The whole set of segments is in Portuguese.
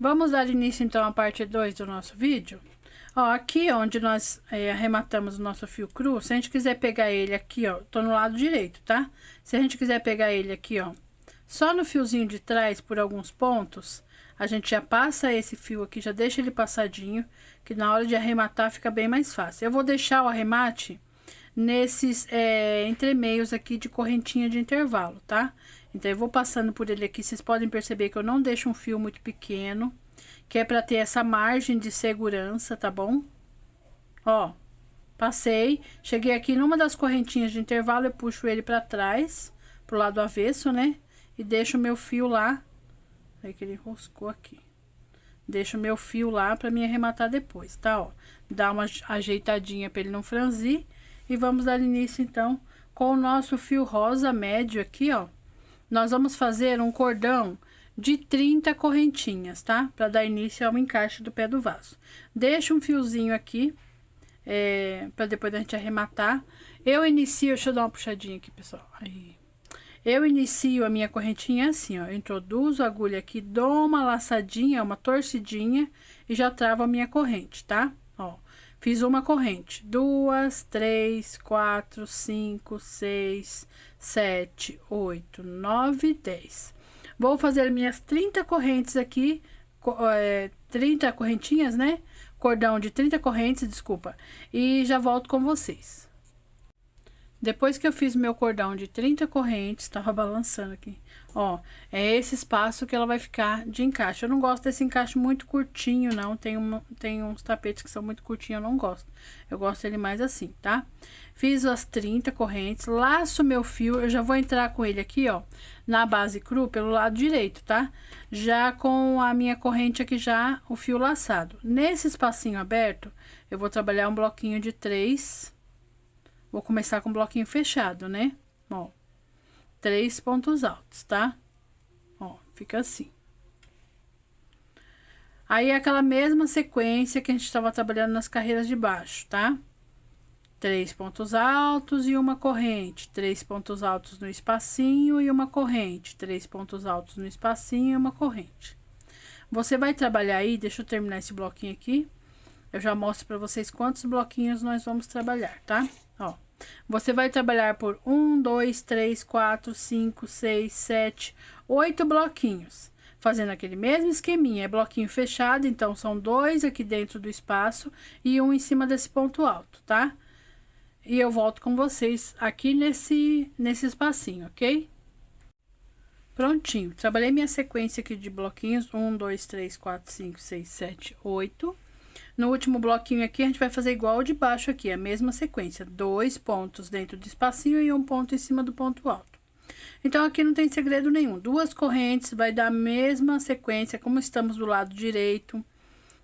Vamos dar início, então, à parte 2 do nosso vídeo. Ó, aqui onde nós arrematamos o nosso fio cru, se a gente quiser pegar ele aqui, ó, tô no lado direito, tá? Se a gente quiser pegar ele aqui, ó, só no fiozinho de trás, por alguns pontos, a gente já passa esse fio aqui, já deixa ele passadinho, que na hora de arrematar fica bem mais fácil. Eu vou deixar o arremate nesses entremeios aqui de correntinha de intervalo, tá? Então, eu vou passando por ele aqui, vocês podem perceber que eu não deixo um fio muito pequeno, que é pra ter essa margem de segurança, tá bom? Ó, passei, cheguei aqui numa das correntinhas de intervalo, eu puxo ele pra trás, pro lado avesso, né? E deixo o meu fio lá, aí que ele enroscou aqui. Deixo o meu fio lá pra me arrematar depois, tá? Ó, dá uma ajeitadinha pra ele não franzir. E vamos dar início, então, com o nosso fio rosa médio aqui, ó. Nós vamos fazer um cordão de 30 correntinhas, tá? Pra dar início ao encaixe do pé do vaso. Deixa um fiozinho aqui, pra depois da gente arrematar. Eu inicio, deixa eu dar uma puxadinha aqui, pessoal. Aí. Eu inicio a minha correntinha assim, ó. Eu introduzo a agulha aqui, dou uma laçadinha, uma torcidinha e já travo a minha corrente, tá? Ó. Fiz uma corrente, 2, 3, 4, 5, 6, 7, 8, 9, 10. Vou fazer minhas 30 correntes aqui, 30 correntinhas, né? Cordão de 30 correntes, desculpa. E já volto com vocês. Depois que eu fiz meu cordão de 30 correntes, tava balançando aqui, ó, é esse espaço que ela vai ficar de encaixe. Eu não gosto desse encaixe muito curtinho, não, tem uns tapetes que são muito curtinhos, eu não gosto. Eu gosto dele mais assim, tá? Fiz as 30 correntes, laço meu fio, eu já vou entrar com ele aqui, ó, na base cru, pelo lado direito, tá? Já com a minha corrente aqui já, o fio laçado. Nesse espacinho aberto, eu vou trabalhar um bloquinho de 3. Vou começar com o bloquinho fechado, né? Ó, 3 pontos altos, tá? Ó, fica assim. Aí, é aquela mesma sequência que a gente estava trabalhando nas carreiras de baixo, tá? 3 pontos altos e uma corrente. 3 pontos altos no espacinho e uma corrente. 3 pontos altos no espacinho e uma corrente. Você vai trabalhar aí, deixa eu terminar esse bloquinho aqui. Eu já mostro pra vocês quantos bloquinhos nós vamos trabalhar, tá? Ó, você vai trabalhar por 1, 2, 3, 4, 5, 6, 7, 8 bloquinhos. Fazendo aquele mesmo esqueminha, é bloquinho fechado, então são 2 aqui dentro do espaço e um em cima desse ponto alto, tá? E eu volto com vocês aqui nesse espacinho, ok? Prontinho, trabalhei minha sequência aqui de bloquinhos, 1, 2, 3, 4, 5, 6, 7, 8. No último bloquinho aqui, a gente vai fazer igual o de baixo aqui, a mesma sequência. 2 pontos dentro do espacinho e um ponto em cima do ponto alto. Então, aqui não tem segredo nenhum. 2 correntes, vai dar a mesma sequência, como estamos do lado direito.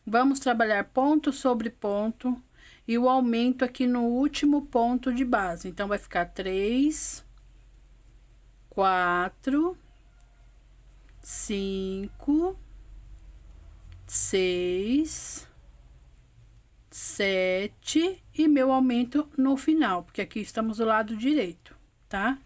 Vamos trabalhar ponto sobre ponto e o aumento aqui no último ponto de base. Então, vai ficar 3, 4, 5, 6... 7 e meu aumento no final, porque aqui estamos do lado direito, tá?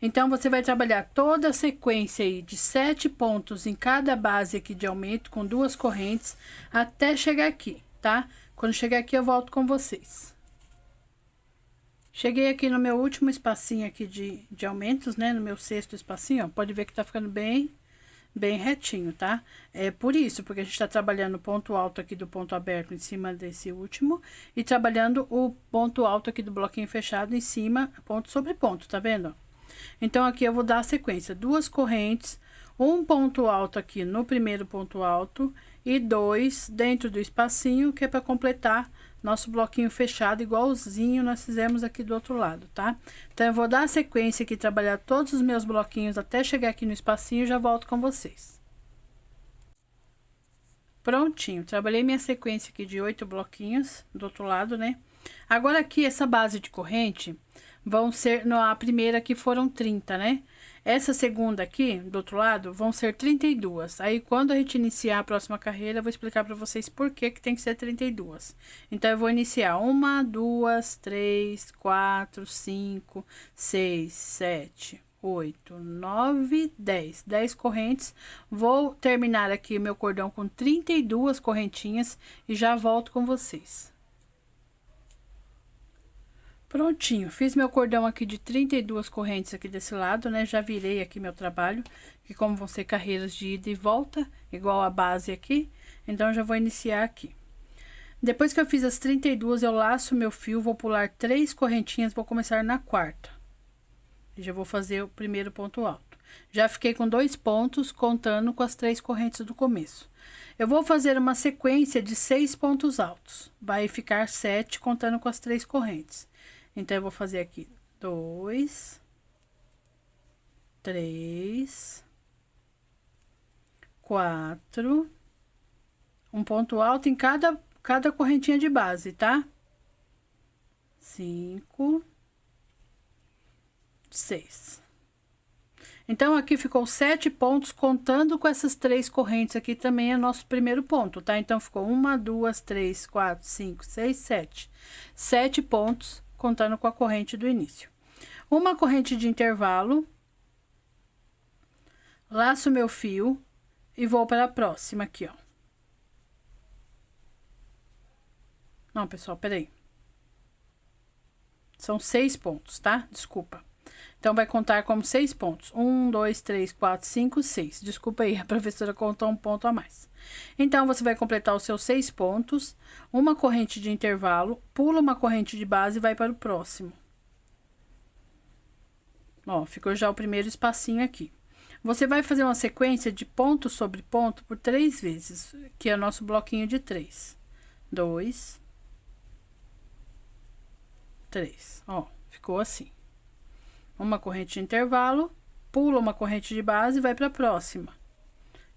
Então, você vai trabalhar toda a sequência aí de 7 pontos em cada base aqui de aumento, com 2 correntes, até chegar aqui, tá? Quando chegar aqui, eu volto com vocês. Cheguei aqui no meu último espacinho aqui de aumentos, né? No meu 6º espacinho, ó, pode ver que tá ficando bem retinho, tá? É por isso, porque a gente tá trabalhando o ponto alto aqui do ponto aberto em cima desse último e trabalhando o ponto alto aqui do bloquinho fechado em cima, ponto sobre ponto, tá vendo? Então, aqui eu vou dar a sequência, 2 correntes, um ponto alto aqui no primeiro ponto alto e 2 dentro do espacinho, que é para completar nosso bloquinho fechado, igualzinho nós fizemos aqui do outro lado, tá? Então, eu vou dar a sequência aqui, trabalhar todos os meus bloquinhos até chegar aqui no espacinho e já volto com vocês. Prontinho, trabalhei minha sequência aqui de 8 bloquinhos do outro lado, né? Agora, aqui, essa base de corrente vão ser, a primeira aqui foram 30, né? Essa segunda aqui, do outro lado, vão ser 32. Aí, quando a gente iniciar a próxima carreira, eu vou explicar pra vocês por que que tem que ser 32. Então, eu vou iniciar 1, 2, 3, 4, 5, 6, 7, 8, 9, 10. 10 correntes. Vou terminar aqui meu cordão com 32 correntinhas e já volto com vocês. Prontinho, fiz meu cordão aqui de 32 correntes aqui desse lado, né? Já virei aqui meu trabalho, que como vão ser carreiras de ida e volta, igual a base aqui, então já vou iniciar aqui. Depois que eu fiz as 32, eu laço meu fio, vou pular 3 correntinhas, vou começar na quarta. E já vou fazer o primeiro ponto alto. Já fiquei com 2 pontos, contando com as 3 correntes do começo. Eu vou fazer uma sequência de 6 pontos altos. Vai ficar 7, contando com as 3 correntes. Então, eu vou fazer aqui 2, 3, 4, um ponto alto em cada correntinha de base, tá? 5, 6. Então, aqui ficou 7 pontos, contando com essas 3 correntes aqui também é nosso primeiro ponto, tá? Então, ficou 1, 2, 3, 4, 5, 6, 7. 7 pontos, contando com a corrente do início. Uma corrente de intervalo, laço meu fio e vou para a próxima aqui, ó. Não, pessoal, peraí. São 6 pontos, tá? Desculpa. Então, vai contar como 6 pontos. 1, 2, 3, 4, 5, 6. Desculpa aí, a professora contou um ponto a mais. Então, você vai completar os seus 6 pontos, uma corrente de intervalo, pula uma corrente de base e vai para o próximo. Ó, ficou já o primeiro espacinho aqui. Você vai fazer uma sequência de ponto sobre ponto por 3 vezes, que é o nosso bloquinho de 3. 2, 3. Ó, ficou assim. Uma corrente de intervalo, pula uma corrente de base e vai para a próxima.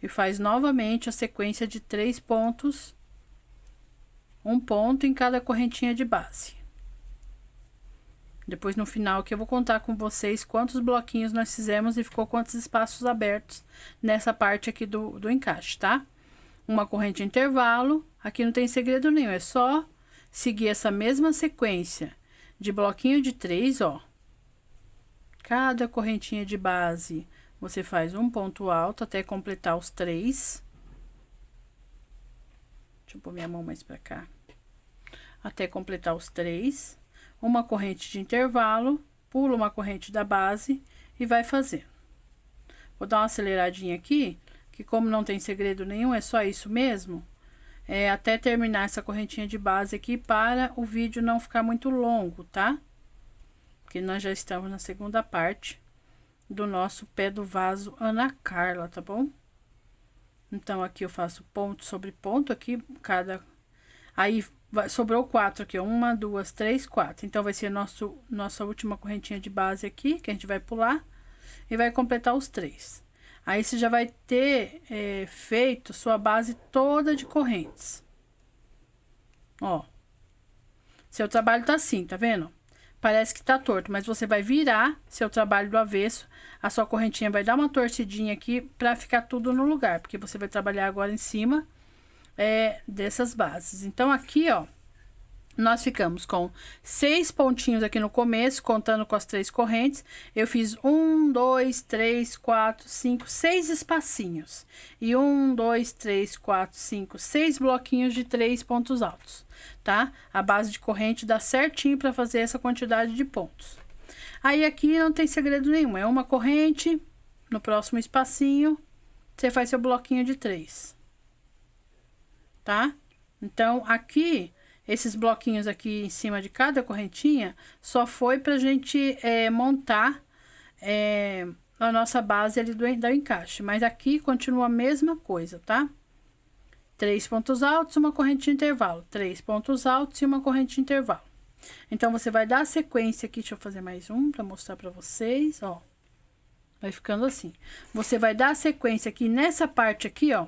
E faz novamente a sequência de 3 pontos, um ponto em cada correntinha de base. Depois, no final, que eu vou contar com vocês quantos bloquinhos nós fizemos e ficou quantos espaços abertos nessa parte aqui do encaixe, tá? Uma corrente de intervalo, aqui não tem segredo nenhum, é só seguir essa mesma sequência de bloquinho de 3, ó. Cada correntinha de base, você faz um ponto alto até completar os 3. Deixa eu pôr minha mão mais pra cá. Até completar os 3. Uma corrente de intervalo, pula uma corrente da base e vai fazendo. Vou dar uma aceleradinha aqui, que como não tem segredo nenhum, é só isso mesmo. Até terminar essa correntinha de base aqui para o vídeo não ficar muito longo, tá? Porque nós já estamos na segunda parte do nosso pé do vaso Ana Carla, tá bom? Então, aqui eu faço ponto sobre ponto aqui, aí sobrou 4 aqui, ó, 1, 2, 3, 4. Então, vai ser nossa última correntinha de base aqui, que a gente vai pular, e vai completar os 3. Aí, você já vai ter feito sua base toda de correntes. Ó, seu trabalho tá assim, tá vendo? Parece que tá torto, mas você vai virar seu trabalho do avesso, a sua correntinha vai dar uma torcidinha aqui pra ficar tudo no lugar, porque você vai trabalhar agora em cima dessas bases. Então, aqui, ó, nós ficamos com 6 pontinhos aqui no começo, contando com as 3 correntes. Eu fiz 1, 2, 3, 4, 5, 6 espacinhos. E 1, 2, 3, 4, 5, 6 bloquinhos de 3 pontos altos, tá? A base de corrente dá certinho para fazer essa quantidade de pontos. Aí, aqui não tem segredo nenhum. É uma corrente, no próximo espacinho, você faz seu bloquinho de 3. Tá? Então, aqui... Esses bloquinhos aqui em cima de cada correntinha, só foi pra gente montar a nossa base ali do encaixe. Mas aqui continua a mesma coisa, tá? 3 pontos altos, uma corrente de intervalo. 3 pontos altos e uma corrente de intervalo. Então, você vai dar a sequência aqui, deixa eu fazer mais um pra mostrar pra vocês, ó. Vai ficando assim. Você vai dar a sequência aqui nessa parte aqui, ó.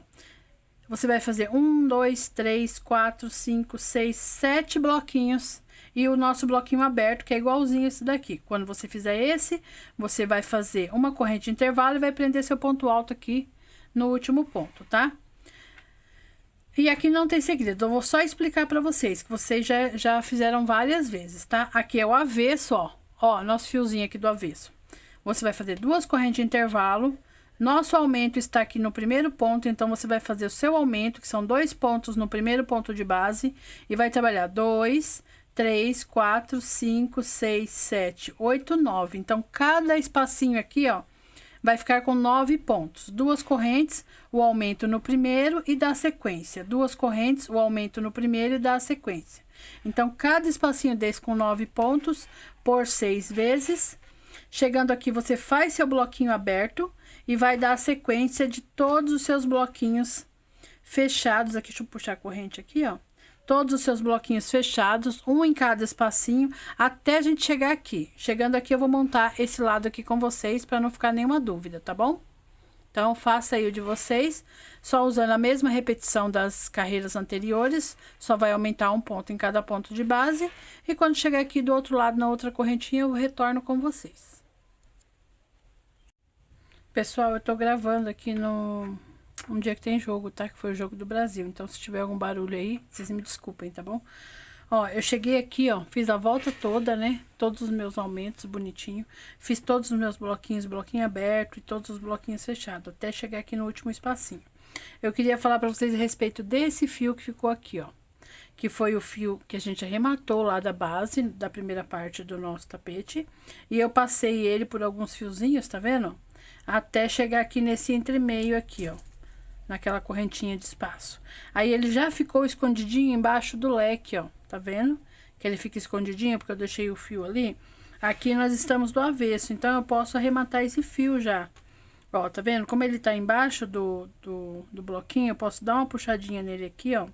Você vai fazer 1, 2, 3, 4, 5, 6, 7 bloquinhos. E o nosso bloquinho aberto, que é igualzinho esse daqui. Quando você fizer esse, você vai fazer uma corrente de intervalo e vai prender seu ponto alto aqui no último ponto, tá? E aqui não tem segredo, eu vou só explicar pra vocês, que vocês já fizeram várias vezes, tá? Aqui é o avesso, ó. Ó, nosso fiozinho aqui do avesso. você vai fazer 2 correntes de intervalo. Nosso aumento está aqui no primeiro ponto, então você vai fazer o seu aumento, que são 2 pontos no primeiro ponto de base, e vai trabalhar 2, 3, 4, 5, 6, 7, 8, 9. Então, cada espacinho aqui, ó, vai ficar com 9 pontos. 2 correntes, o aumento no primeiro e dá sequência. 2 correntes, o aumento no primeiro e dá sequência. Então, cada espacinho desse com 9 pontos, por 6 vezes. Chegando aqui, você faz seu bloquinho aberto e vai dar a sequência de todos os seus bloquinhos fechados. Aqui, deixa eu puxar a corrente aqui, ó. Todos os seus bloquinhos fechados, um em cada espacinho, até a gente chegar aqui. Chegando aqui, eu vou montar esse lado aqui com vocês, para não ficar nenhuma dúvida, tá bom? Então, faça aí o de vocês, só usando a mesma repetição das carreiras anteriores, só vai aumentar um ponto em cada ponto de base. E quando chegar aqui do outro lado, na outra correntinha, eu retorno com vocês. Pessoal, eu tô gravando aqui no... um dia que tem jogo, tá? Que foi o jogo do Brasil. Então, se tiver algum barulho aí, vocês me desculpem, tá bom? Ó, eu cheguei aqui, ó, fiz a volta toda, né? Todos os meus aumentos bonitinho. Fiz todos os meus bloquinhos, bloquinho aberto e todos os bloquinhos fechados, até chegar aqui no último espacinho. Eu queria falar pra vocês a respeito desse fio que ficou aqui, ó. Que foi o fio que a gente arrematou lá da base, da primeira parte do nosso tapete. E eu passei ele por alguns fiozinhos, tá vendo? Até chegar aqui nesse entremeio aqui, ó. Naquela correntinha de espaço. Aí ele já ficou escondidinho embaixo do leque, ó. Tá vendo? Que ele fica escondidinho porque eu deixei o fio ali. Aqui nós estamos do avesso, então eu posso arrematar esse fio já. Ó, tá vendo? Como ele tá embaixo do bloquinho, eu posso dar uma puxadinha nele aqui, ó.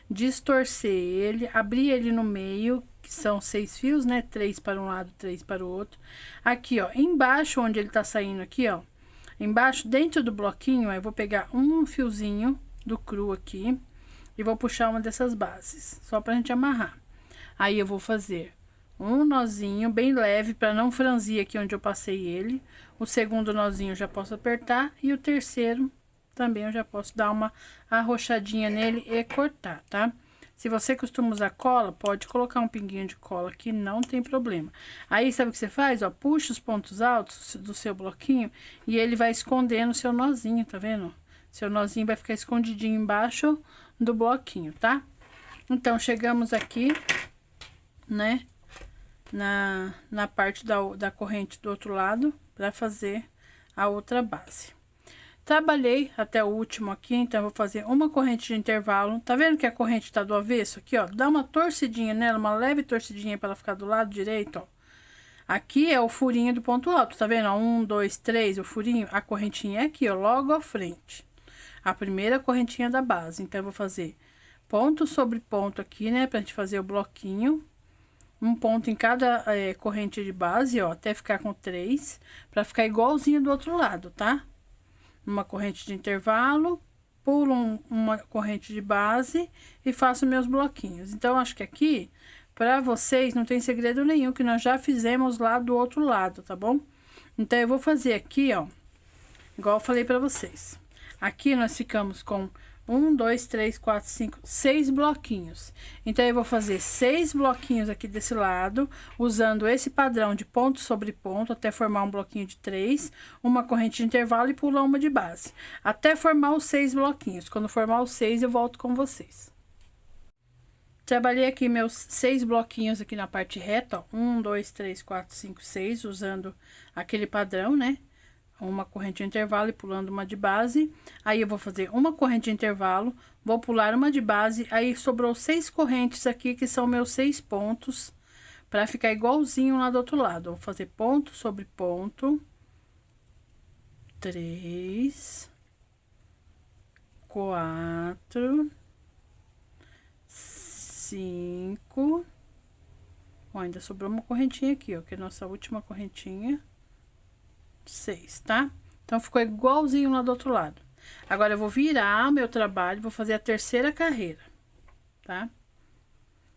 Distorcer ele, abrir ele no meio, que são 6 fios, né? 3 para um lado, 3 para o outro. Aqui, ó, embaixo onde ele tá saindo aqui, ó. Embaixo, dentro do bloquinho, eu vou pegar um fiozinho do cru aqui e vou puxar uma dessas bases, só pra gente amarrar. Aí, eu vou fazer um nozinho bem leve, pra não franzir aqui onde eu passei ele. O segundo nozinho eu já posso apertar e o terceiro também eu já posso dar uma arrochadinha nele e cortar, tá? Se você costuma usar cola, pode colocar um pinguinho de cola aqui, não tem problema. Aí, sabe o que você faz? Ó, puxa os pontos altos do seu bloquinho e ele vai escondendo o seu nozinho, tá vendo? Seu nozinho vai ficar escondidinho embaixo do bloquinho, tá? Então, chegamos aqui, né? Na parte da corrente do outro lado, para fazer a outra base. Trabalhei até o último aqui, então eu vou fazer uma corrente de intervalo. Tá vendo que a corrente tá do avesso aqui, ó? Dá uma torcidinha nela, uma leve torcidinha para ela ficar do lado direito, ó. Aqui é o furinho do ponto alto, tá vendo? 1, 2, 3, o furinho, a correntinha é aqui, ó, logo à frente. A primeira correntinha da base. Então, eu vou fazer ponto sobre ponto aqui, né? Pra gente fazer o bloquinho. Um ponto em cada corrente de base, ó, até ficar com 3. Pra ficar igualzinho do outro lado, tá? Uma corrente de intervalo, pulo uma corrente de base e faço meus bloquinhos. Então, acho que aqui, pra vocês, não tem segredo nenhum, que nós já fizemos lá do outro lado, tá bom? Então, eu vou fazer aqui, ó, igual eu falei pra vocês. Aqui nós ficamos com 1, 2, 3, 4, 5, 6 bloquinhos. Então, eu vou fazer 6 bloquinhos aqui desse lado, usando esse padrão de ponto sobre ponto, até formar um bloquinho de 3, uma corrente de intervalo e pular uma de base. Até formar os 6 bloquinhos. Quando formar os 6, eu volto com vocês. Trabalhei aqui meus 6 bloquinhos aqui na parte reta, ó. 1, 2, 3, 4, 5, 6, usando aquele padrão, né? Uma corrente de intervalo e pulando uma de base. Aí, eu vou fazer uma corrente de intervalo, vou pular uma de base. Aí, sobrou 6 correntes aqui, que são meus 6 pontos, para ficar igualzinho lá do outro lado. Vou fazer ponto sobre ponto. 3, 4, 5. Ó, ainda sobrou uma correntinha aqui, ó, que é a nossa última correntinha. 6, tá? Então, ficou igualzinho lá do outro lado. Agora, eu vou virar meu trabalho, vou fazer a terceira carreira, tá?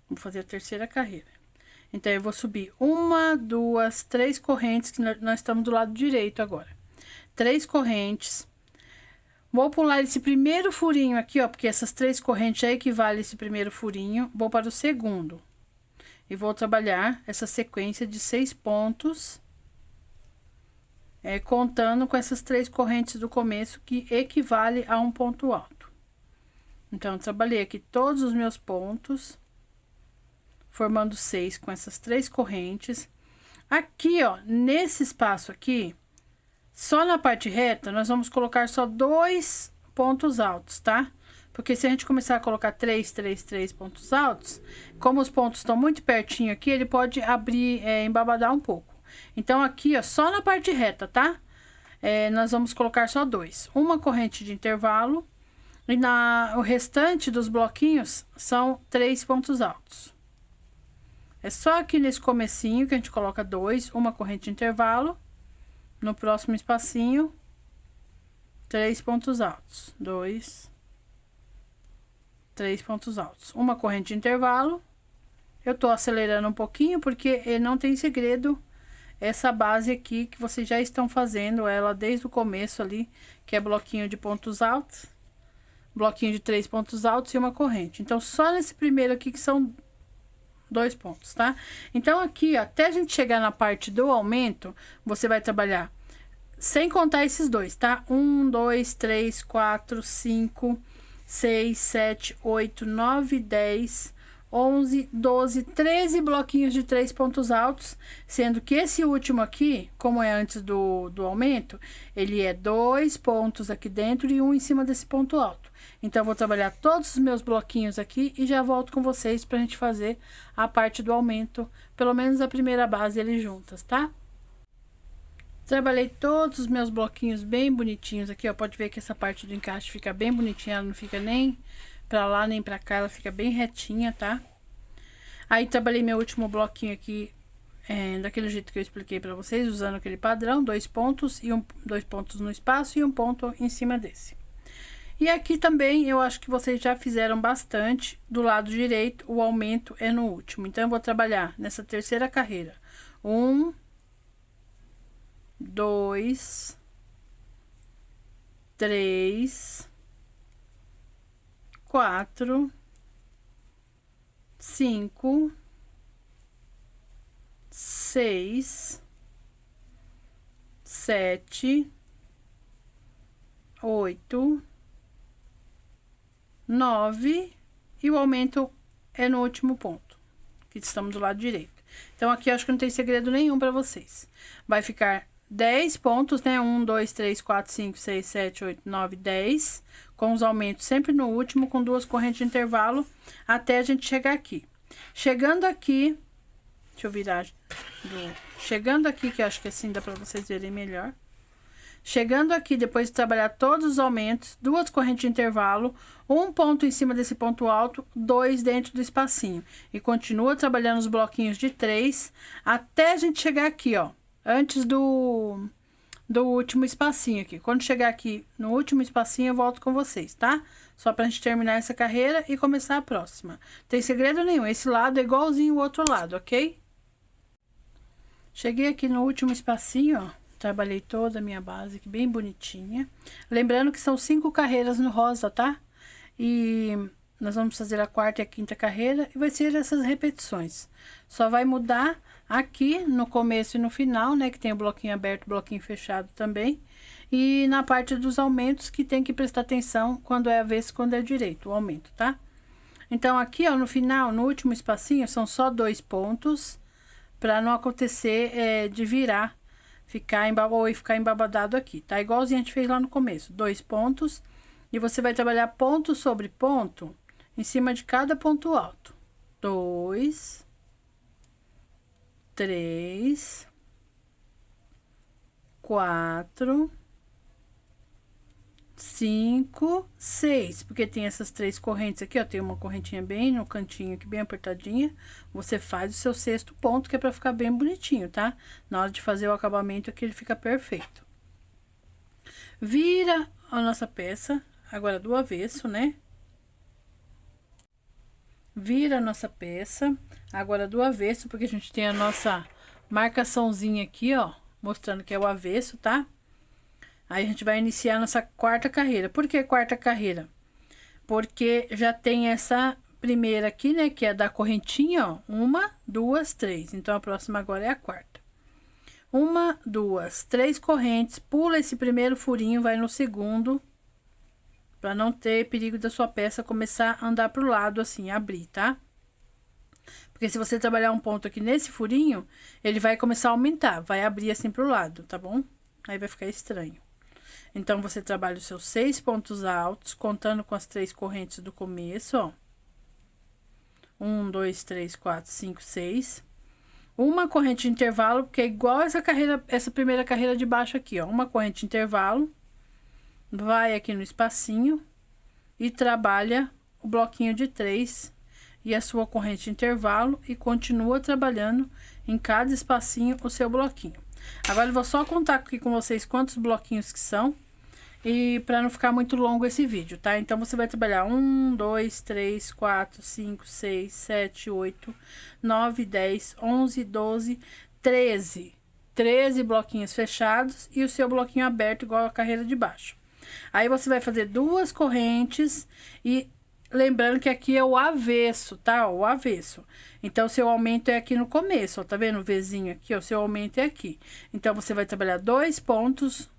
Vou fazer a terceira carreira. Então, eu vou subir 1, 2, 3 correntes, que nós estamos do lado direito agora. 3 correntes. Vou pular esse primeiro furinho aqui, ó, porque essas 3 correntes já equivalem a esse primeiro furinho. Vou para o segundo. E vou trabalhar essa sequência de 6 pontos contando com essas 3 correntes do começo, que equivale a um ponto alto. Então, eu trabalhei aqui todos os meus pontos, formando 6 com essas 3 correntes. Aqui, ó, nesse espaço aqui, só na parte reta, nós vamos colocar só 2 pontos altos, tá? Porque se a gente começar a colocar 3 pontos altos, como os pontos estão muito pertinho aqui, ele pode abrir, embabadar um pouco. Então, aqui, ó, só na parte reta, tá? Nós vamos colocar só 2. Uma corrente de intervalo. E o restante dos bloquinhos são 3 pontos altos. É só aqui nesse comecinho que a gente coloca 2, uma corrente de intervalo. No próximo espacinho, 3 pontos altos. 2, 3 pontos altos. Uma corrente de intervalo. Eu tô acelerando um pouquinho porque não tem segredo. Essa base aqui que vocês já estão fazendo ela desde o começo ali, que é bloquinho de pontos altos, bloquinho de 3 pontos altos e uma corrente. Então, só nesse primeiro aqui que são 2 pontos, tá? Então, aqui, ó, até a gente chegar na parte do aumento, você vai trabalhar sem contar esses dois, tá? 1, 2, 3, 4, 5, 6, 7, 8, 9, 10... 11, 12, 13 bloquinhos de 3 pontos altos, sendo que esse último aqui, como é antes do aumento, ele é 2 pontos aqui dentro e um em cima desse ponto alto. Então, eu vou trabalhar todos os meus bloquinhos aqui e já volto com vocês pra gente fazer a parte do aumento, pelo menos a primeira base ali juntas, tá? Trabalhei todos os meus bloquinhos bem bonitinhos aqui, ó, pode ver que essa parte do encaixe fica bem bonitinha, ela não fica nem pra lá nem pra cá, ela fica bem retinha, tá? Aí, trabalhei meu último bloquinho aqui, daquele jeito que eu expliquei pra vocês, usando aquele padrão, 2 pontos e 2 pontos no espaço e um ponto em cima desse. E aqui também, eu acho que vocês já fizeram bastante, do lado direito, o aumento é no último. Então, eu vou trabalhar nessa terceira carreira. 1, 2, 3... 4, 5, 6, 7, 8, 9 e o aumento é no último ponto, que estamos do lado direito. Então, aqui eu acho que não tem segredo nenhum para vocês. Vai ficar 10 pontos, né? 1, 2, 3, 4, 5, 6, 7, 8, 9, 10. Com os aumentos sempre no último, com 2 correntes de intervalo, até a gente chegar aqui. Chegando aqui, deixa eu virar. Chegando aqui, que eu acho que assim dá pra vocês verem melhor. Chegando aqui, depois de trabalhar todos os aumentos, 2 correntes de intervalo, um ponto em cima desse ponto alto, 2 dentro do espacinho. E continua trabalhando os bloquinhos de 3, até a gente chegar aqui, ó. Antes do último espacinho aqui. Quando chegar aqui no último espacinho, eu volto com vocês, tá? Só pra gente terminar essa carreira e começar a próxima. Tem segredo nenhum. Esse lado é igualzinho o outro lado, ok? Cheguei aqui no último espacinho, ó. Trabalhei toda a minha base aqui, bem bonitinha. Lembrando que são 5 carreiras no rosa, tá? E nós vamos fazer a 4ª e a 5ª carreira e vai ser essas repetições. Só vai mudar aqui no começo e no final, né, que tem o bloquinho aberto, bloquinho fechado também, e na parte dos aumentos que tem que prestar atenção quando é avesso, quando é direito, o aumento, tá? Então, aqui, ó, no final, no último espacinho, são só 2 pontos, para não acontecer de virar, ficar embabadado aqui, tá? Igualzinho a gente fez lá no começo, 2 pontos, e você vai trabalhar ponto sobre ponto, em cima de cada ponto alto. 2, 3, 4, 5, 6, porque tem essas 3 correntes aqui, ó, tem uma correntinha bem no cantinho aqui, bem apertadinha. Você faz o seu 6º ponto, que é pra ficar bem bonitinho, tá? Na hora de fazer o acabamento aqui, ele fica perfeito. Vira a nossa peça, agora do avesso, né? Vira a nossa peça, agora do avesso, porque a gente tem a nossa marcaçãozinha aqui, ó, mostrando que é o avesso, tá? Aí a gente vai iniciar nossa 4ª carreira. Por que 4ª carreira? Porque já tem essa primeira aqui, né, que é da correntinha, ó, 1, 2, 3. Então, a próxima agora é a 4ª. uma, duas, três correntes, pula esse primeiro furinho, vai no segundo, para não ter perigo da sua peça começar a andar pro lado assim, abrir, tá? Porque se você trabalhar um ponto aqui nesse furinho, ele vai começar a aumentar, vai abrir assim pro lado, tá bom? Aí vai ficar estranho. Então, você trabalha os seus 6 pontos altos, contando com as 3 correntes do começo, ó. 1, 2, 3, 4, 5, 6. Uma corrente de intervalo, porque é igual essa carreira, essa primeira carreira de baixo aqui, ó. Uma corrente de intervalo, vai aqui no espacinho e trabalha o bloquinho de 3 e a sua corrente de intervalo e continua trabalhando em cada espacinho o seu bloquinho. Agora, eu vou só contar aqui com vocês quantos bloquinhos que são. E para não ficar muito longo esse vídeo, tá? Então, você vai trabalhar 1, 2, 3, 4, 5, 6, 7, 8, 9, 10, 11, 12, 13. 13 bloquinhos fechados e o seu bloquinho aberto igual a carreira de baixo. Aí, você vai fazer 2 correntes e lembrando que aqui é o avesso, tá? O avesso. Então, o seu aumento é aqui no começo, ó. Tá vendo o Vzinho aqui, ó? O seu aumento é aqui. Então, você vai trabalhar 2 pontos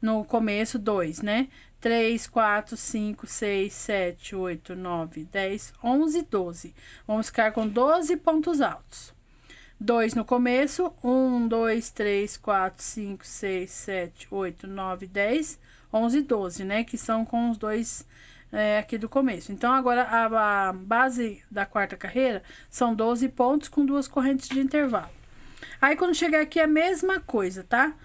no começo, 2, né? 3, 4, 5, 6, 7, 8, 9, 10, 11, 12. Vamos ficar com 12 pontos altos. 2 no começo, 1, 2, 3, 4, 5, 6, 7, 8, 9, 10, 11, 12, né? Que são com os dois aqui do começo. Então, agora, a base da quarta carreira são 12 pontos com 2 correntes de intervalo. Aí, quando chegar aqui, é a mesma coisa, tá?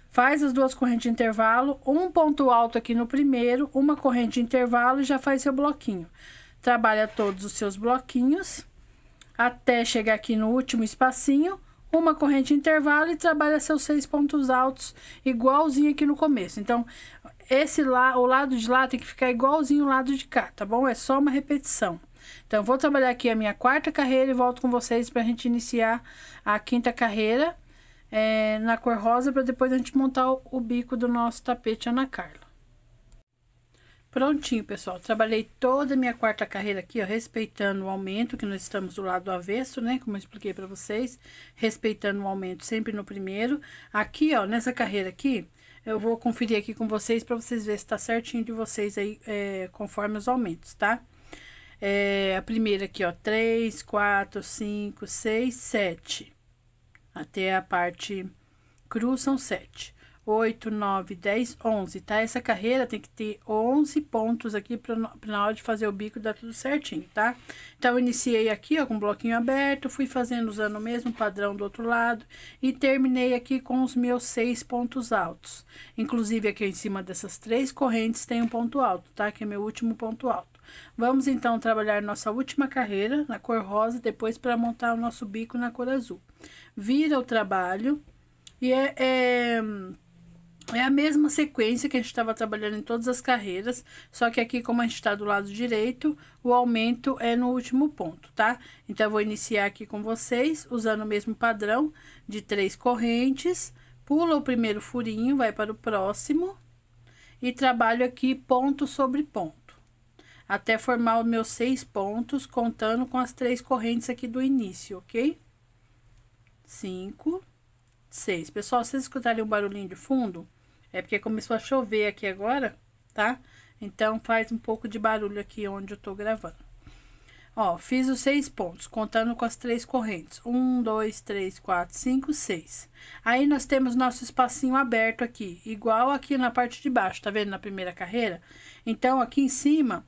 Faz as 2 correntes de intervalo, um ponto alto aqui no primeiro, uma corrente de intervalo e já faz seu bloquinho. Trabalha todos os seus bloquinhos, até chegar aqui no último espacinho, uma corrente de intervalo e trabalha seus 6 pontos altos, igualzinho aqui no começo. Então, o lado de lá tem que ficar igualzinho o lado de cá, tá bom? É só uma repetição. Então, eu vou trabalhar aqui a minha quarta carreira e volto com vocês pra gente iniciar a quinta carreira. Na cor rosa, para depois a gente montar o bico do nosso tapete Ana Carla. Prontinho, pessoal. Trabalhei toda a minha quarta carreira aqui, ó, respeitando o aumento, que nós estamos do lado do avesso, né? Como eu expliquei para vocês, respeitando o aumento sempre no primeiro. Aqui, ó, nessa carreira aqui, eu vou conferir aqui com vocês para vocês verem se tá certinho de vocês aí, conforme os aumentos, tá? A primeira aqui, ó, 3, 4, 5, 6, 7. Até a parte cruz são 7, 8, 9, 10, 11, tá? Essa carreira tem que ter 11 pontos aqui pra na hora de fazer o bico dar tudo certinho, tá? Então, eu iniciei aqui, ó, com o bloquinho aberto, fui fazendo usando o mesmo padrão do outro lado e terminei aqui com os meus 6 pontos altos. Inclusive, aqui em cima dessas 3 correntes tem um ponto alto, tá? Que é meu último ponto alto. Vamos, então, trabalhar nossa última carreira na cor rosa, depois para montar o nosso bico na cor azul. Vira o trabalho e é a mesma sequência que a gente estava trabalhando em todas as carreiras, só que aqui, como a gente está do lado direito, o aumento é no último ponto, tá? Então, eu vou iniciar aqui com vocês, usando o mesmo padrão de 3 correntes, pula o primeiro furinho, vai para o próximo e trabalho aqui ponto sobre ponto, até formar os meus 6 pontos, contando com as 3 correntes aqui do início, ok? 5, 6. Pessoal, se vocês escutarem um barulhinho de fundo, é porque começou a chover aqui agora, tá? Então, faz um pouco de barulho aqui onde eu tô gravando. Ó, fiz os 6 pontos, contando com as 3 correntes. 1, 2, 3, 4, 5, 6. Aí, nós temos nosso espacinho aberto aqui, igual aqui na parte de baixo, tá vendo? Na primeira carreira. Então, aqui em cima,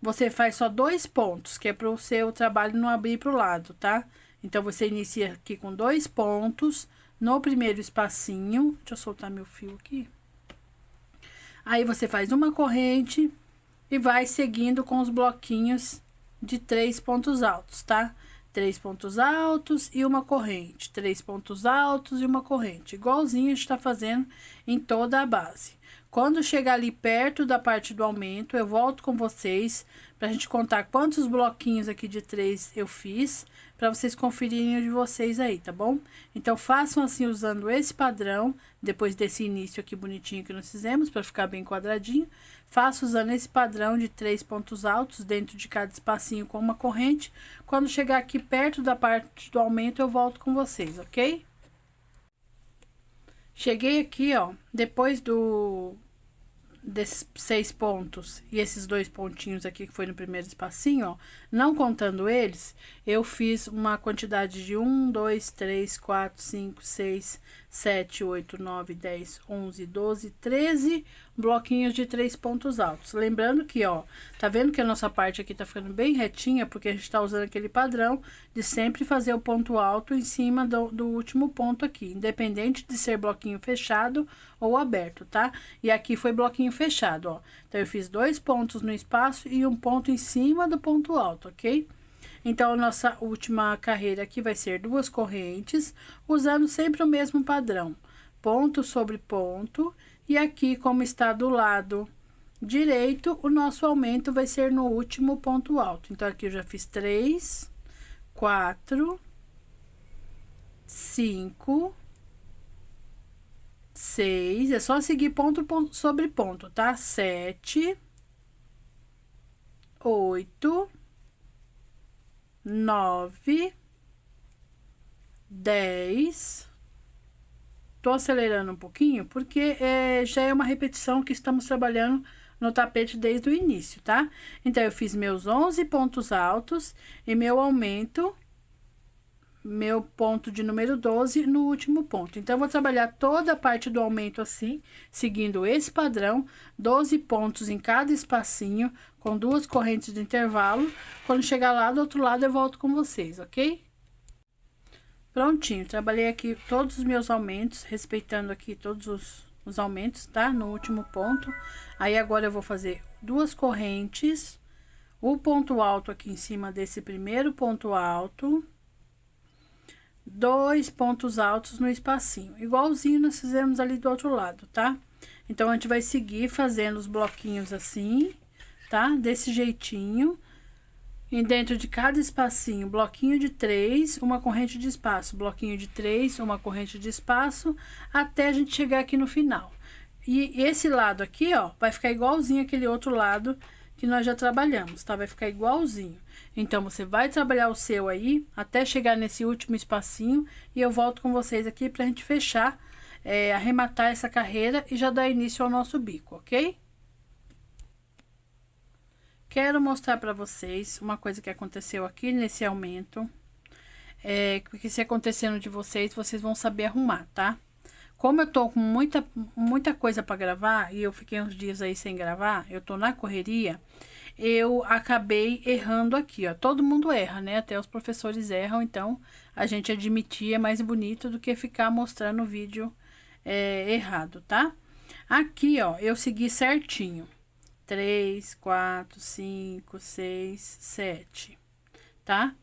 você faz só 2 pontos, que é para o seu trabalho não abrir pro lado, tá? Então, você inicia aqui com 2 pontos no primeiro espacinho. Deixa eu soltar meu fio aqui. Aí, você faz uma corrente e vai seguindo com os bloquinhos de 3 pontos altos, tá? 3 pontos altos e uma corrente. 3 pontos altos e uma corrente. Igualzinho a gente tá fazendo em toda a base. Quando chegar ali perto da parte do aumento, eu volto com vocês pra gente contar quantos bloquinhos aqui de 3 eu fiz, para vocês conferirem o de vocês aí, tá bom? Então, façam assim, usando esse padrão, depois desse início aqui bonitinho que nós fizemos, para ficar bem quadradinho. Faço usando esse padrão de 3 pontos altos dentro de cada espacinho com uma corrente. Quando chegar aqui perto da parte do aumento, eu volto com vocês, ok? Cheguei aqui, ó, depois desses 6 pontos e esses 2 pontinhos aqui que foi no primeiro espacinho, ó, não contando eles, eu fiz uma quantidade de 1, 2, 3, 4, 5, 6, 7, 8, 9, 10, 11, 12, 13 bloquinhos de 3 pontos altos. Lembrando que, ó, tá vendo que a nossa parte aqui tá ficando bem retinha, porque a gente tá usando aquele padrão de sempre fazer o ponto alto em cima do último ponto aqui, independente de ser bloquinho fechado ou aberto, tá? E aqui foi bloquinho fechado, ó. Então, eu fiz 2 pontos no espaço e um ponto em cima do ponto alto, ok? Então, a nossa última carreira aqui vai ser 2 correntes, usando sempre o mesmo padrão. Ponto sobre ponto. E aqui, como está do lado direito, o nosso aumento vai ser no último ponto alto. Então, aqui eu já fiz 3, 4, 5, 6. É só seguir ponto sobre ponto, tá? 7, 8, 9, 10. Tô acelerando um pouquinho porque já é uma repetição que estamos trabalhando no tapete desde o início, tá? Então, eu fiz meus 11 pontos altos e meu aumento, meu ponto de número 12 no último ponto. Então, eu vou trabalhar toda a parte do aumento assim, seguindo esse padrão, 12 pontos em cada espacinho, com 2 correntes de intervalo. Quando chegar lá do outro lado, eu volto com vocês, ok? Prontinho, trabalhei aqui todos os meus aumentos, respeitando aqui todos os aumentos, tá? No último ponto. Aí, agora eu vou fazer 2 correntes, o ponto alto aqui em cima desse primeiro ponto alto, 2 pontos altos no espacinho, igualzinho nós fizemos ali do outro lado, tá? Então, a gente vai seguir fazendo os bloquinhos assim, tá? Desse jeitinho. E dentro de cada espacinho, bloquinho de 3, uma corrente de espaço, bloquinho de 3, uma corrente de espaço, até a gente chegar aqui no final. E esse lado aqui, ó, vai ficar igualzinho aquele outro lado que nós já trabalhamos, tá? Vai ficar igualzinho. Então, você vai trabalhar o seu aí, até chegar nesse último espacinho, e eu volto com vocês aqui pra gente fechar, arrematar essa carreira e já dar início ao nosso bico, ok? Quero mostrar para vocês uma coisa que aconteceu aqui nesse aumento. Porque se acontecendo de vocês, vocês vão saber arrumar, tá? Como eu tô com muita coisa para gravar, e eu fiquei uns dias aí sem gravar, eu tô na correria, eu acabei errando aqui, ó. Todo mundo erra, né? Até os professores erram, então a gente admitir é mais bonito do que ficar mostrando o vídeo errado, tá? Aqui, ó, eu segui certinho. 3, 4, 5, 6, 7, tá?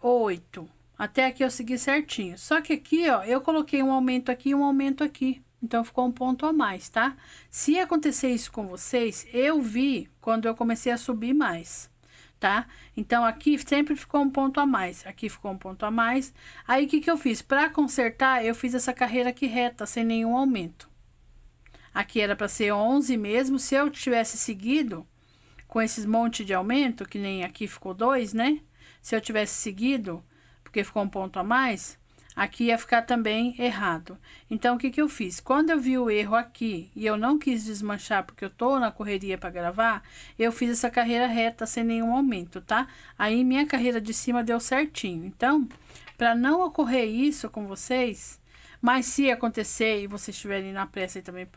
8. Até aqui eu segui certinho. Só que aqui, ó, eu coloquei um aumento aqui e um aumento aqui. Então, ficou um ponto a mais, tá? Se acontecer isso com vocês, eu vi quando eu comecei a subir mais, tá? Então, aqui sempre ficou um ponto a mais. Aqui ficou um ponto a mais. Aí, o que que eu fiz? Pra consertar, eu fiz essa carreira aqui reta, sem nenhum aumento. Aqui era para ser 11 mesmo. Se eu tivesse seguido com esses monte de aumento, que nem aqui ficou 2, né? Se eu tivesse seguido, porque ficou um ponto a mais, aqui ia ficar também errado. Então, o que que eu fiz? Quando eu vi o erro aqui e eu não quis desmanchar, porque eu tô na correria para gravar, eu fiz essa carreira reta sem nenhum aumento, tá? Aí, minha carreira de cima deu certinho. Então, para não ocorrer isso com vocês... Mas se acontecer e vocês estiverem na pressa aí também,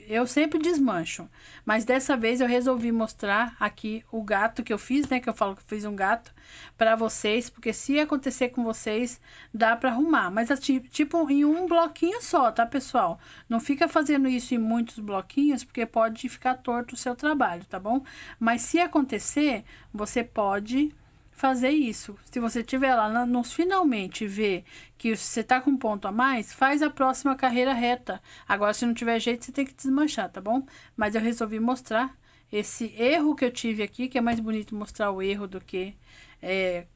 eu sempre desmancho. Mas dessa vez eu resolvi mostrar aqui o gato que eu fiz, né? Que eu falo que eu fiz um gato para vocês. Porque se acontecer com vocês, dá para arrumar. Mas tipo em um bloquinho só, tá, pessoal? Não fica fazendo isso em muitos bloquinhos, porque pode ficar torto o seu trabalho, tá bom? Mas se acontecer, você pode... fazer isso. Se você tiver lá nos finalmente ver que você tá com um ponto a mais, faz a próxima carreira reta. Agora, se não tiver jeito, você tem que desmanchar, tá bom? Mas eu resolvi mostrar esse erro que eu tive aqui, que é mais bonito mostrar o erro do que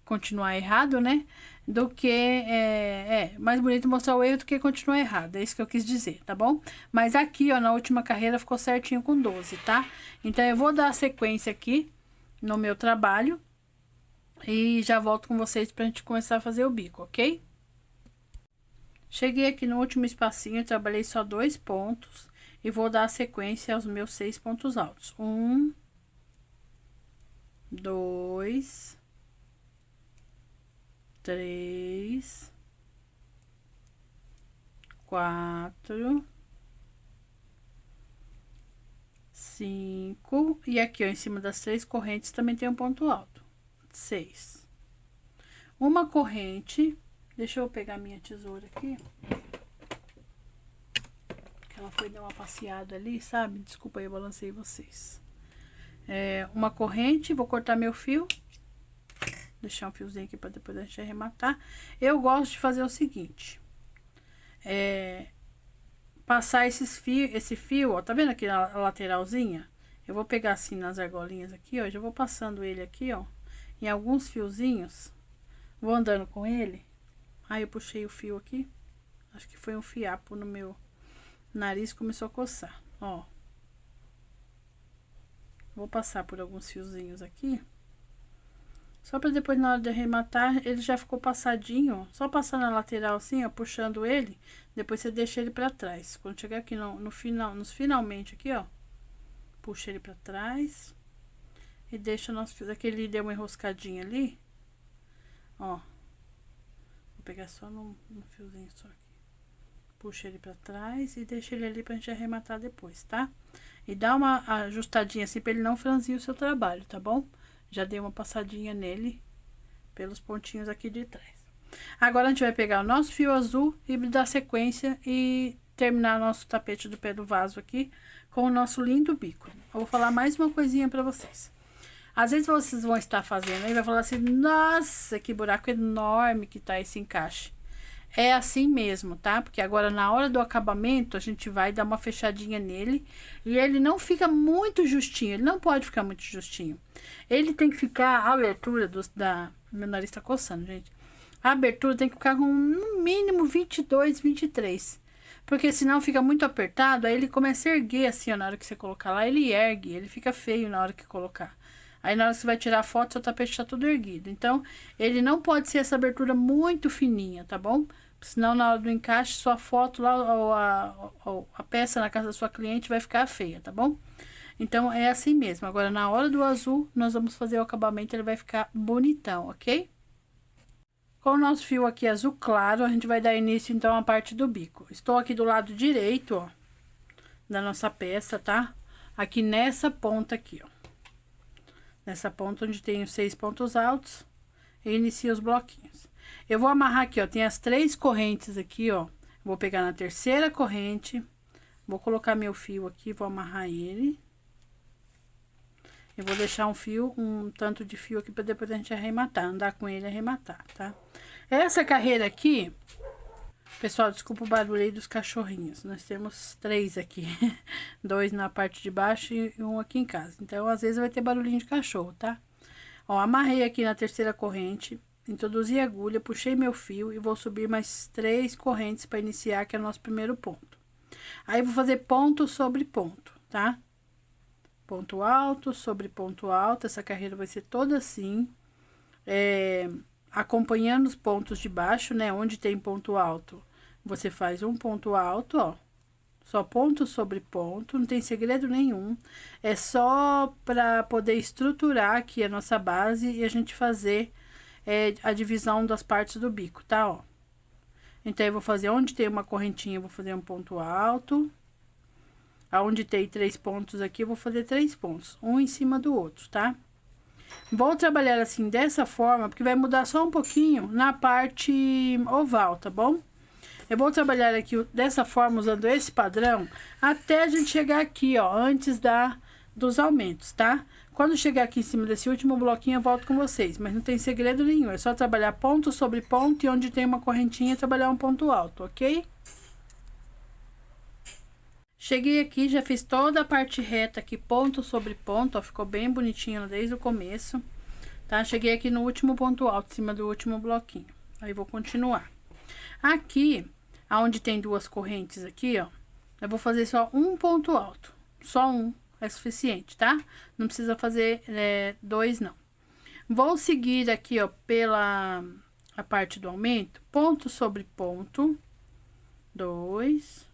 continuar errado, né? Do que mais bonito mostrar o erro do que continuar errado. É isso que eu quis dizer, tá bom? Mas aqui, ó, na última carreira ficou certinho com 12, tá? Então, eu vou dar a sequência aqui no meu trabalho. E já volto com vocês pra gente começar a fazer o bico, ok? Cheguei aqui no último espacinho, trabalhei só 2 pontos e vou dar sequência aos meus 6 pontos altos. 1, 2, 3, 4, 5, e aqui, ó, em cima das 3 correntes também tem um ponto alto. 6. Uma corrente, deixa eu pegar minha tesoura aqui. Ela foi dar uma passeada ali, sabe? Desculpa aí, eu balancei vocês. Uma corrente, vou cortar meu fio. Deixar um fiozinho aqui para depois a gente arrematar. Eu gosto de fazer o seguinte. Passar esse fio, ó, tá vendo aqui na lateralzinha? Eu vou pegar assim nas argolinhas aqui, ó, já vou passando ele aqui, ó, em alguns fiozinhos. Vou andando com ele. Aí eu puxei o fio aqui. Acho que foi um fiapo no meu nariz, começou a coçar, ó. Vou passar por alguns fiozinhos aqui. Só para depois, na hora de arrematar, ele já ficou passadinho, ó. Só passar na lateral assim, ó, puxando ele. Depois você deixa ele para trás. Quando chegar aqui no final, finalmente aqui, ó. Puxa ele para trás. E deixa o nosso fio. Aqui ele deu uma enroscadinha ali. Ó. Vou pegar só no fiozinho só aqui. Puxa ele para trás e deixa ele ali pra gente arrematar depois, tá? E dá uma ajustadinha assim pra ele não franzir o seu trabalho, tá bom? Já dei uma passadinha nele pelos pontinhos aqui de trás. Agora a gente vai pegar o nosso fio azul e dar sequência e terminar nosso tapete do pé do vaso aqui com o nosso lindo bico. Eu vou falar mais uma coisinha pra vocês. Às vezes vocês vão estar fazendo aí e vai falar assim, nossa, que buraco enorme que tá esse encaixe. É assim mesmo, tá? Porque agora na hora do acabamento a gente vai dar uma fechadinha nele e ele não fica muito justinho, ele não pode ficar muito justinho. Ele tem que ficar, a abertura meu nariz tá coçando, gente. A abertura tem que ficar com no mínimo 22, 23. Porque senão fica muito apertado, aí ele começa a erguer assim, ó, na hora que você colocar lá, ele ergue, ele fica feio na hora que colocar. Aí na hora que você vai tirar a foto, seu tapete tá tudo erguido. Então, ele não pode ser essa abertura muito fininha, tá bom? Senão na hora do encaixe, sua foto lá, ou a peça na casa da sua cliente vai ficar feia, tá bom? Então, é assim mesmo. Agora, na hora do azul, nós vamos fazer o acabamento, ele vai ficar bonitão, ok? Com o nosso fio aqui azul claro, a gente vai dar início, então, à parte do bico. Estou aqui do lado direito, ó, da nossa peça, tá? Aqui nessa ponta aqui, ó. Nessa ponta onde tem os 6 pontos altos, e inicio os bloquinhos. Eu vou amarrar aqui, ó, tem as 3 correntes aqui, ó. Vou pegar na terceira corrente, vou colocar meu fio aqui, vou amarrar ele. Eu vou deixar um tanto de fio aqui para depois a gente arrematar, andar com ele e arrematar, tá? Essa carreira aqui, pessoal, desculpa o barulho aí dos cachorrinhos. Nós temos 3 aqui, 2 na parte de baixo e um aqui em casa. Então, às vezes vai ter barulhinho de cachorro, tá? Ó, amarrei aqui na terceira corrente, introduzi a agulha, puxei meu fio e vou subir mais 3 correntes para iniciar, que é o nosso primeiro ponto. Aí, vou fazer ponto sobre ponto, tá? Ponto alto sobre ponto alto, essa carreira vai ser toda assim, acompanhando os pontos de baixo, né? Onde tem ponto alto, você faz um ponto alto, ó. Só ponto sobre ponto, não tem segredo nenhum. É só para poder estruturar aqui a nossa base e a gente fazer a divisão das partes do bico, tá? Ó. Então, eu vou fazer onde tem uma correntinha, eu vou fazer um ponto alto. Aonde tem 3 pontos aqui, eu vou fazer 3 pontos, um em cima do outro, tá? Vou trabalhar assim, dessa forma, porque vai mudar só um pouquinho na parte oval, tá bom? Eu vou trabalhar aqui dessa forma, usando esse padrão, até a gente chegar aqui, ó, antes dos aumentos, tá? Quando chegar aqui em cima desse último bloquinho, eu volto com vocês, mas não tem segredo nenhum, é só trabalhar ponto sobre ponto e onde tem uma correntinha, trabalhar um ponto alto, ok? Cheguei aqui, já fiz toda a parte reta aqui, ponto sobre ponto, ó, ficou bem bonitinho desde o começo, tá? Cheguei aqui no último ponto alto, em cima do último bloquinho. Aí, vou continuar. Aqui, aonde tem 2 correntes aqui, ó, eu vou fazer só um ponto alto. Só um é suficiente, tá? Não precisa fazer 2, não. Vou seguir aqui, ó, pela a parte do aumento, ponto sobre ponto. 2,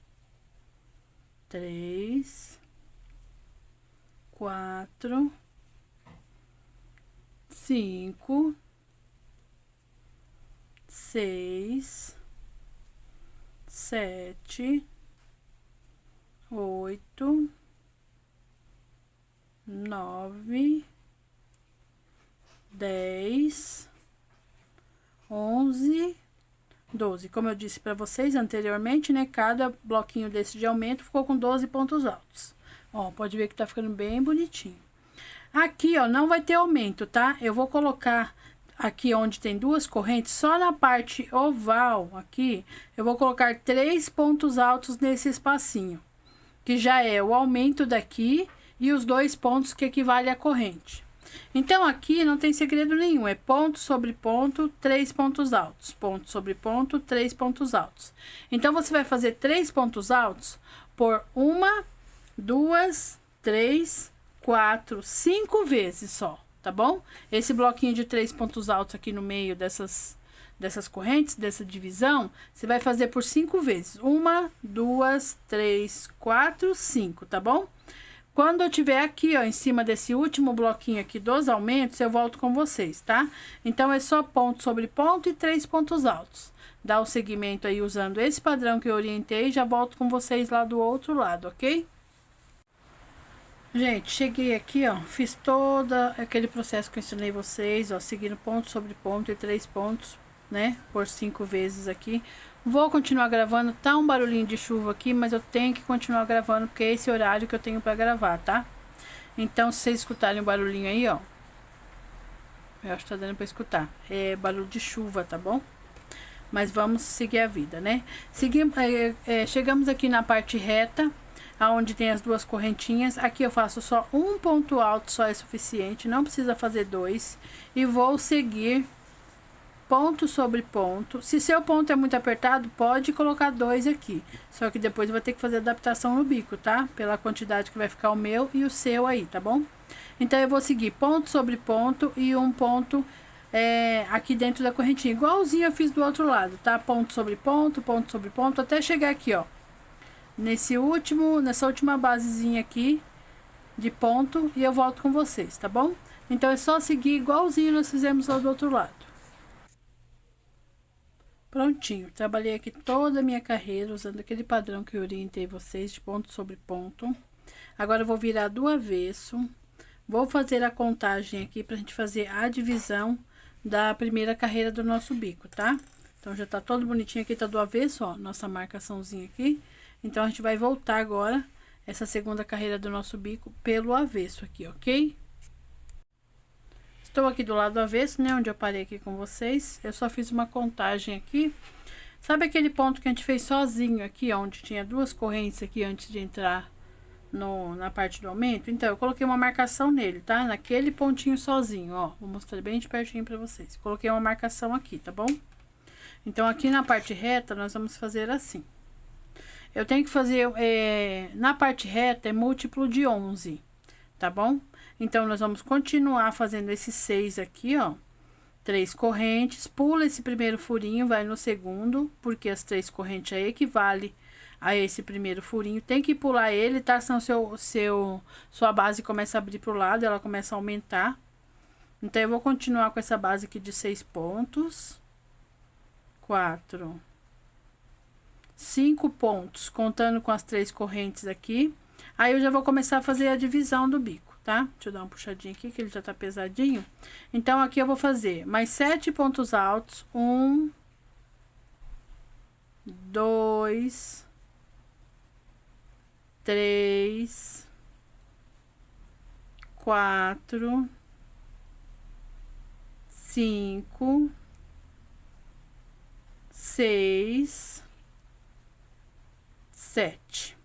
3, 4, 5, 6, 7, 8, 9, 10, 11, 12. Como eu disse para vocês anteriormente, né? Cada bloquinho desse de aumento ficou com 12 pontos altos. Ó, pode ver que tá ficando bem bonitinho. Aqui, ó, não vai ter aumento, tá? Eu vou colocar aqui onde tem duas correntes, só na parte oval aqui, eu vou colocar 3 pontos altos nesse espacinho, que já é o aumento daqui e os 2 pontos que equivale à corrente. Então, aqui não tem segredo nenhum, é ponto sobre ponto, 3 pontos altos, ponto sobre ponto, 3 pontos altos. Então, você vai fazer 3 pontos altos por 1, 2, 3, 4, 5 vezes só, tá bom? Esse bloquinho de 3 pontos altos aqui no meio dessas correntes, dessa divisão, você vai fazer por 5 vezes. 1, 2, 3, 4, 5, tá bom? Quando eu tiver aqui, ó, em cima desse último bloquinho aqui dos aumentos, eu volto com vocês, tá? Então, é só ponto sobre ponto e 3 pontos altos. Dá o segmento aí usando esse padrão que eu orientei, já volto com vocês lá do outro lado, ok? Gente, cheguei aqui, ó, fiz todo aquele processo que eu ensinei vocês, ó, seguindo ponto sobre ponto e 3 pontos, né, por 5 vezes aqui. Vou continuar gravando, tá um barulhinho de chuva aqui, mas eu tenho que continuar gravando, porque é esse horário que eu tenho pra gravar, tá? Então, se vocês escutarem o barulhinho aí, ó, eu acho que tá dando pra escutar, é barulho de chuva, tá bom? Mas vamos seguir a vida, né? Chegamos aqui na parte reta, aonde tem as duas correntinhas. Aqui eu faço só um ponto alto, só é suficiente, não precisa fazer 2. E vou seguir ponto sobre ponto. Se seu ponto é muito apertado, pode colocar 2 aqui. Só que depois vai ter que fazer adaptação no bico, tá? Pela quantidade que vai ficar o meu e o seu aí, tá bom? Então, eu vou seguir ponto sobre ponto e um ponto aqui dentro da correntinha. Igualzinho eu fiz do outro lado, tá? Ponto sobre ponto, até chegar aqui, ó. Nessa última basezinha aqui de ponto, e eu volto com vocês, tá bom? Então, é só seguir igualzinho nós fizemos lá do outro lado. Prontinho, trabalhei aqui toda a minha carreira usando aquele padrão que eu orientei vocês de ponto sobre ponto. Agora, eu vou virar do avesso, vou fazer a contagem aqui pra gente fazer a divisão da primeira carreira do nosso bico, tá? Então, já tá todo bonitinho aqui, tá do avesso, ó, nossa marcaçãozinha aqui. Então, a gente vai voltar agora essa segunda carreira do nosso bico pelo avesso aqui, ok? Estou aqui do lado avesso, né, onde eu parei aqui com vocês. Eu só fiz uma contagem aqui. Sabe aquele ponto que a gente fez sozinho aqui, onde tinha duas correntes aqui antes de entrar na parte do aumento? Então, eu coloquei uma marcação nele, tá? Naquele pontinho sozinho, ó. Vou mostrar bem de pertinho pra vocês. Coloquei uma marcação aqui, tá bom? Então, aqui na parte reta, nós vamos fazer assim. Eu tenho que fazer, na parte reta, é múltiplo de 11, tá bom? Então, nós vamos continuar fazendo esses 6 aqui, ó. 3 correntes, pula esse primeiro furinho, vai no segundo, porque as 3 correntes aí equivale a esse primeiro furinho. Tem que pular ele, tá? Senão sua base começa a abrir pro lado, ela começa a aumentar. Então, eu vou continuar com essa base aqui de 6 pontos. 4, 5 pontos, contando com as 3 correntes aqui. Aí, eu já vou começar a fazer a divisão do bico, tá? Deixa eu dar uma puxadinha aqui, que ele já tá pesadinho. Então, aqui eu vou fazer mais 7 pontos altos. 1, 2, 3, 4, 5, 6, 7,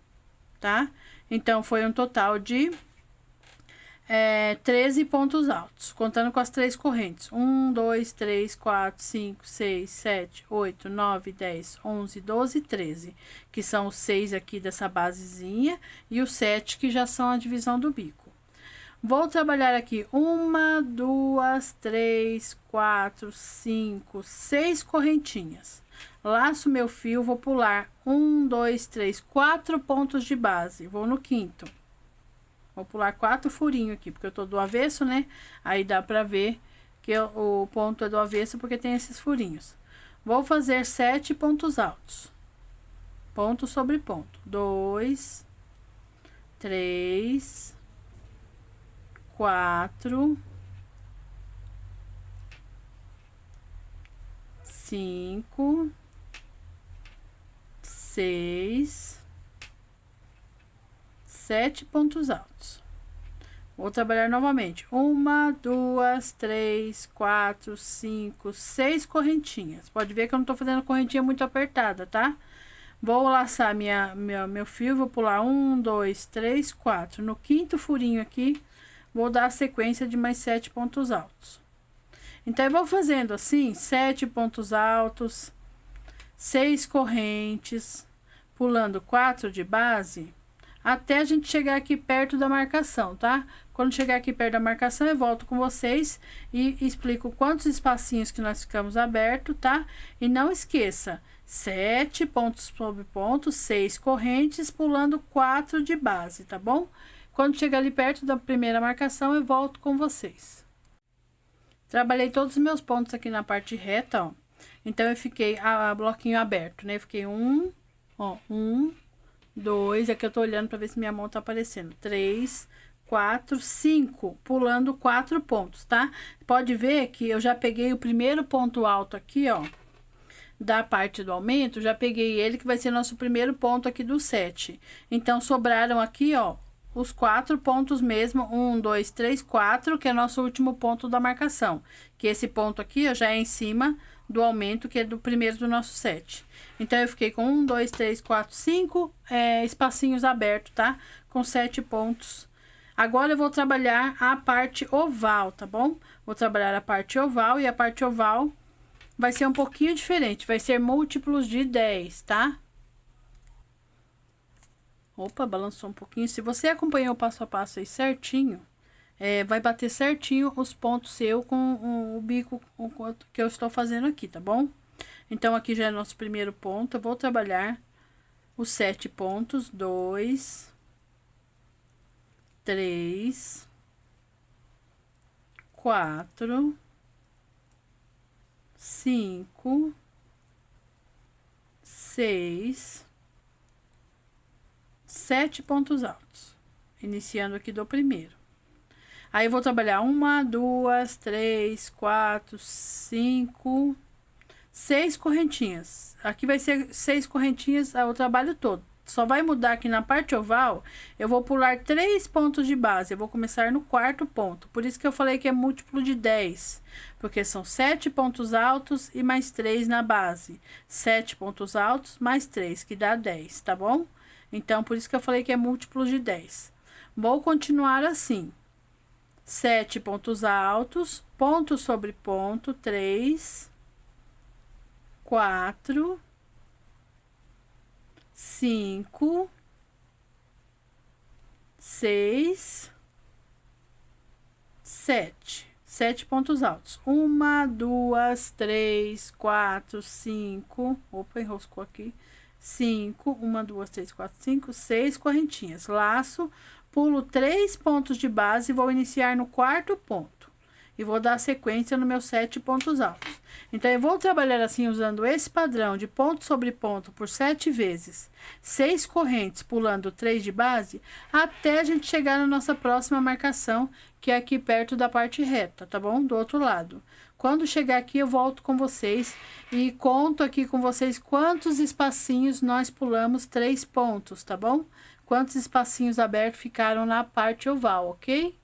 tá? Então, foi um total de 13 pontos altos, contando com as 3 correntes. 1, 2, 3, 4, 5, 6, 7, 8, 9, 10, 11, 12, 13. Que são os 6 aqui dessa basezinha e os 7 que já são a divisão do bico. Vou trabalhar aqui 1, 2, 3, 4, 5, 6 correntinhas. Laço meu fio, vou pular 1, 2, 3, 4 pontos de base. Vou no quinto. Vou pular 4 furinhos aqui, porque eu tô do avesso, né? Aí dá pra ver que o ponto é do avesso, porque tem esses furinhos. Vou fazer 7 pontos altos. Ponto sobre ponto. 2, 3, 4, 5, 6, 7 pontos altos. Vou trabalhar novamente. 1, 2, 3, 4, 5, 6 correntinhas. Pode ver que eu não tô fazendo correntinha muito apertada, tá? Vou laçar meu fio, vou pular 1, 2, 3, 4. No quinto furinho aqui, vou dar a sequência de mais 7 pontos altos. Então, eu vou fazendo assim, 7 pontos altos, 6 correntes, pulando 4 de base, até a gente chegar aqui perto da marcação, tá? Quando chegar aqui perto da marcação, eu volto com vocês e explico quantos espacinhos que nós ficamos abertos, tá? E não esqueça, 7 pontos sobre ponto, 6 correntes, pulando 4 de base, tá bom? Quando chegar ali perto da primeira marcação, eu volto com vocês. Trabalhei todos os meus pontos aqui na parte reta, ó. Então, eu fiquei a bloquinho aberto, né? Eu fiquei 1, 2, aqui eu tô olhando pra ver se minha mão tá aparecendo. 3, 4, 5, pulando 4 pontos, tá? Pode ver que eu já peguei o primeiro ponto alto aqui, ó, da parte do aumento, já peguei ele, que vai ser nosso primeiro ponto aqui do 7. Então, sobraram aqui, ó, os 4 pontos mesmo, 1, 2, 3, 4, que é nosso último ponto da marcação. Que esse ponto aqui, ó, já é em cima do aumento, que é do primeiro do nosso 7. Então, eu fiquei com 1, 2, 3, 4, 5 espacinhos abertos, tá? Com 7 pontos. Agora, eu vou trabalhar a parte oval, tá bom? Vou trabalhar a parte oval, e a parte oval vai ser um pouquinho diferente. Vai ser múltiplos de 10, tá? Opa, balançou um pouquinho. Se você acompanhou o passo a passo aí certinho, vai bater certinho os pontos seu com o bico que eu estou fazendo aqui, tá bom? Então, aqui já é nosso primeiro ponto. Eu vou trabalhar os 7 pontos. 2, 3, 4, 5, 6, 7 pontos altos, iniciando aqui do primeiro. Aí, eu vou trabalhar 1, 2, 3, 4, 5, 6 correntinhas. Aqui vai ser 6 correntinhas o trabalho todo. Só vai mudar aqui na parte oval, eu vou pular 3 pontos de base. Eu vou começar no 4º ponto. Por isso que eu falei que é múltiplo de 10. Porque são 7 pontos altos e mais 3 na base. 7 pontos altos mais 3, que dá 10, tá bom? Então, por isso que eu falei que é múltiplo de 10. Vou continuar assim. 7 pontos altos, ponto sobre ponto, 3, 4, 5, 6, 7. 7 pontos altos. 1, 2, 3, 4, 5. Opa, enroscou aqui. 5, 1, 2, 3, 4, 5, 6 correntinhas. Laço, pulo 3 pontos de base e vou iniciar no 4º ponto. E vou dar sequência no meus 7 pontos altos. Então, eu vou trabalhar assim, usando esse padrão de ponto sobre ponto por 7 vezes, 6 correntes, pulando 3 de base, até a gente chegar na nossa próxima marcação, que é aqui perto da parte reta, tá bom? Do outro lado. Quando chegar aqui, eu volto com vocês e conto aqui com vocês quantos espacinhos nós pulamos 3 pontos, tá bom? Quantos espacinhos abertos ficaram na parte oval, ok?